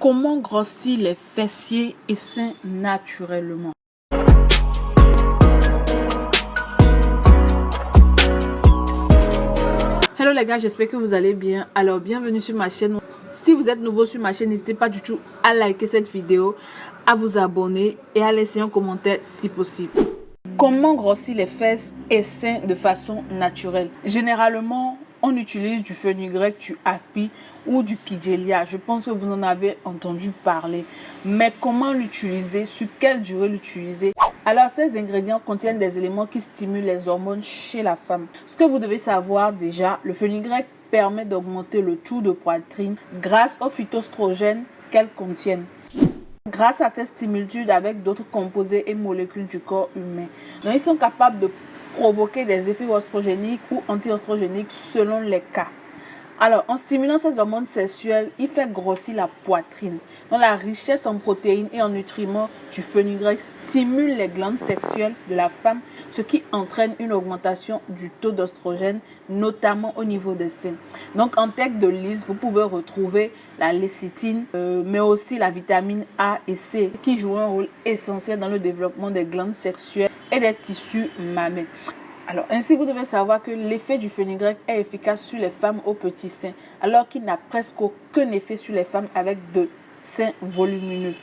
Comment grossir les fessiers et seins naturellement? Hello les gars, j'espère que vous allez bien. Alors bienvenue sur ma chaîne. Si vous êtes nouveau sur ma chaîne, n'hésitez pas du tout à liker cette vidéo, à vous abonner et à laisser un commentaire si possible. Comment grossir les fesses et seins de façon naturelle? Généralement, on utilise du fenugrec, du happi ou du kigelia. Je pense que vous en avez entendu parler. Mais comment l'utiliser? Sur quelle durée l'utiliser? Alors, ces ingrédients contiennent des éléments qui stimulent les hormones chez la femme. Ce que vous devez savoir déjà, le fenugrec permet d'augmenter le taux de poitrine grâce aux phytoestrogènes qu'elles contiennent. Grâce à ces similitudes avec d'autres composés et molécules du corps humain. Donc, ils sont capables de provoquer des effets oestrogéniques ou anti-oestrogéniques selon les cas. Alors, en stimulant ces hormones sexuelles, il fait grossir la poitrine. Donc, la richesse en protéines et en nutriments du fenugrec stimule les glandes sexuelles de la femme, ce qui entraîne une augmentation du taux d'oestrogène, notamment au niveau des seins. Donc, en tête de liste, vous pouvez retrouver la lécithine, mais aussi la vitamine A et C, qui jouent un rôle essentiel dans le développement des glandes sexuelles et des tissus mammaires. Alors, ainsi, vous devez savoir que l'effet du fenugrec est efficace sur les femmes aux petits seins, alors qu'il n'a presque aucun effet sur les femmes avec de seins volumineux.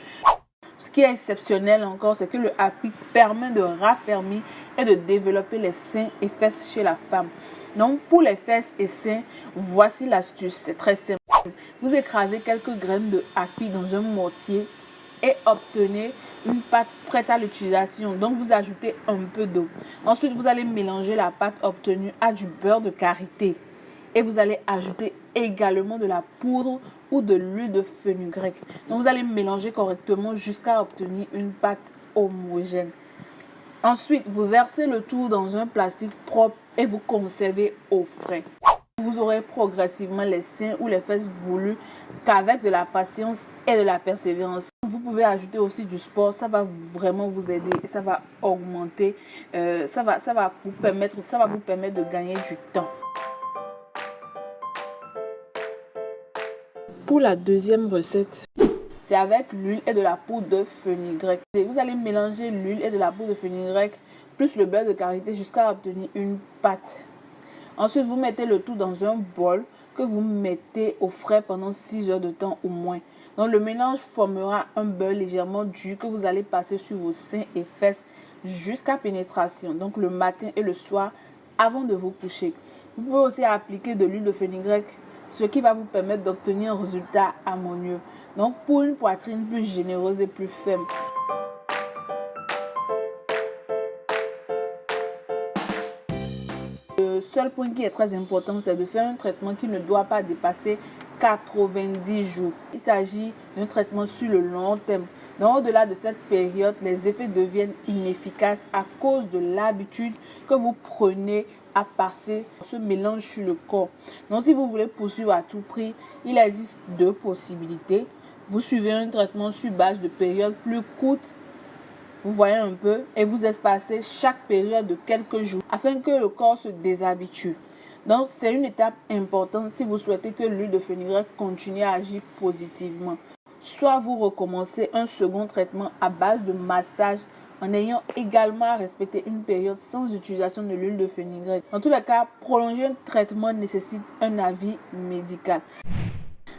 Ce qui est exceptionnel encore, c'est que le happi permet de raffermir et de développer les seins et fesses chez la femme. Donc, pour les fesses et seins, voici l'astuce, c'est très simple. Vous écrasez quelques graines de happi dans un mortier et obtenez une pâte prête à l'utilisation. Donc, vous ajoutez un peu d'eau. Ensuite, vous allez mélanger la pâte obtenue à du beurre de karité. Et vous allez ajouter également de la poudre ou de l'huile de fenugrec. Donc, vous allez mélanger correctement jusqu'à obtenir une pâte homogène. Ensuite, vous versez le tout dans un plastique propre et vous conservez au frais. Vous aurez progressivement les seins ou les fesses voulues qu'avec de la patience et de la persévérance. Vous pouvez ajouter aussi du sport, ça va vraiment vous aider et ça va augmenter, ça va vous permettre de gagner du temps. Pour la deuxième recette, c'est avec l'huile et de la poudre de fenugrec. Vous allez mélanger l'huile et de la poudre de fenugrec plus le beurre de karité jusqu'à obtenir une pâte. Ensuite, vous mettez le tout dans un bol que vous mettez au frais pendant 6 heures de temps au moins. Donc, le mélange formera un beurre légèrement dur que vous allez passer sur vos seins et fesses jusqu'à pénétration. Donc, le matin et le soir avant de vous coucher. Vous pouvez aussi appliquer de l'huile de fenugrec, ce qui va vous permettre d'obtenir un résultat harmonieux. Donc, pour une poitrine plus généreuse et plus ferme. Le seul point qui est très important, c'est de faire un traitement qui ne doit pas dépasser 90 jours. Il s'agit d'un traitement sur le long terme. Donc, au-delà de cette période, les effets deviennent inefficaces à cause de l'habitude que vous prenez à passer ce mélange sur le corps. Donc, si vous voulez poursuivre à tout prix, il existe deux possibilités. Vous suivez un traitement sur base de périodes plus courtes. Vous voyez un peu, et vous espacez chaque période de quelques jours afin que le corps se déshabitue. Donc, c'est une étape importante si vous souhaitez que l'huile de fenugrec continue à agir positivement. Soit vous recommencez un second traitement à base de massage en ayant également à respecter une période sans utilisation de l'huile de fenugrec. Dans tous les cas, prolonger un traitement nécessite un avis médical.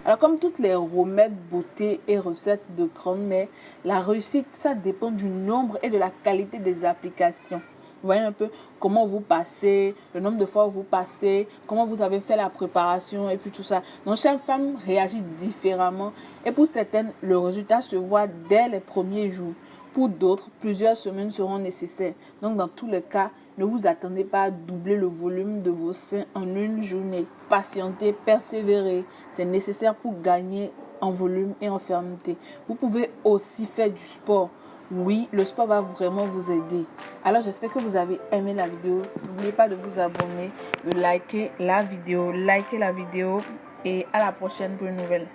Alors, comme toutes les remèdes beauté et recettes de grand-mère, la réussite, ça dépend du nombre et de la qualité des applications. Vous voyez un peu comment vous passez, le nombre de fois où vous passez, comment vous avez fait la préparation et puis tout ça. Donc, chaque femme réagit différemment et pour certaines, le résultat se voit dès les premiers jours. Pour d'autres, plusieurs semaines seront nécessaires. Donc, dans tous les cas, ne vous attendez pas à doubler le volume de vos seins en une journée. Patientez, persévérez. C'est nécessaire pour gagner en volume et en fermeté. Vous pouvez aussi faire du sport. Oui, le sport va vraiment vous aider. Alors, j'espère que vous avez aimé la vidéo. N'oubliez pas de vous abonner, de liker la vidéo et à la prochaine pour une nouvelle.